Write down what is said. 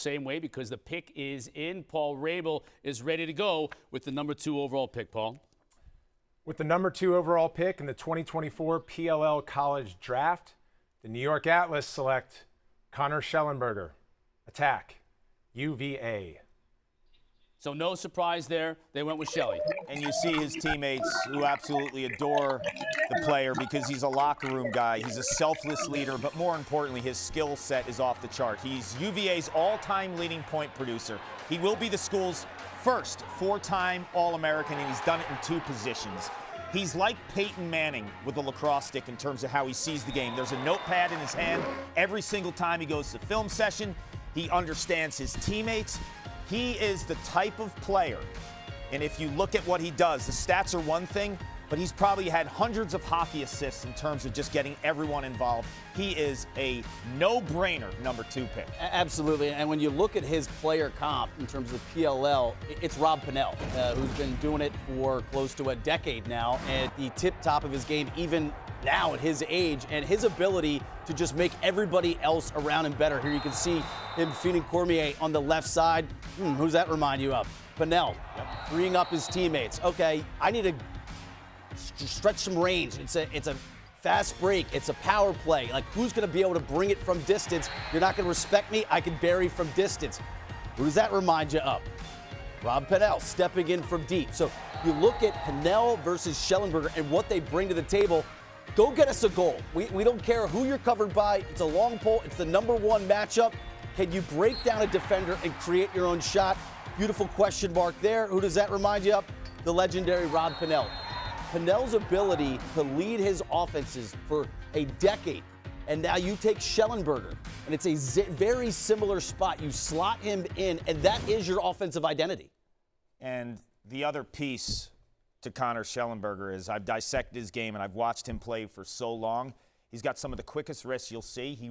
Same way, because the pick is in. Paul Rabel is ready to go with the number 2 overall pick. Paul? With the number 2 overall pick in the 2024 PLL College Draft, the New York Atlas select Connor Shellenberger, attack, UVA. So no surprise there. They went with Shelley. And you see his teammates who absolutely adore the player because he's a locker room guy. He's a selfless leader, but more importantly, his skill set is off the chart. He's UVA's all-time leading point producer. He will be the school's first 4-time All-American, and he's done it in 2 positions. He's like Peyton Manning with the lacrosse stick in terms of how he sees the game. There's a notepad in his hand every single time he goes to film session. He understands his teammates. He is the type of player, and if you look at what he does, the stats are one thing, but he's probably had hundreds of hockey assists in terms of just getting everyone involved. He is a no-brainer number 2 pick. Absolutely, and when you look at his player comp in terms of PLL, it's Rob Pannell, who's been doing it for close to a decade now, at the tip-top of his game, even now at his age, and his ability to just make everybody else around him better. Here you can see him feeding Cormier on the left side. Who's that remind you of? Pannell, freeing up his teammates. Okay, I need to stretch some range. It's a fast break. It's a power play. Like, who's going to be able to bring it from distance? You're not going to respect me. I can bury from distance. Who does that remind you of? Rob Pannell stepping in from deep. So you look at Pannell versus Shellenberger and what they bring to the table. Go get us a goal. We don't care who you're covered by. It's a long pole. It's the number 1 matchup. Can you break down a defender and create your own shot? Beautiful question mark there. Who does that remind you of? The legendary Rob Pannell. Pannell's ability to lead his offenses for a decade. And now you take Shellenberger, and it's a very similar spot. You slot him in, and that is your offensive identity. And the other piece to Connor Shellenberger is I've dissected his game, and I've watched him play for so long. He's got some of the quickest wrists you'll see. He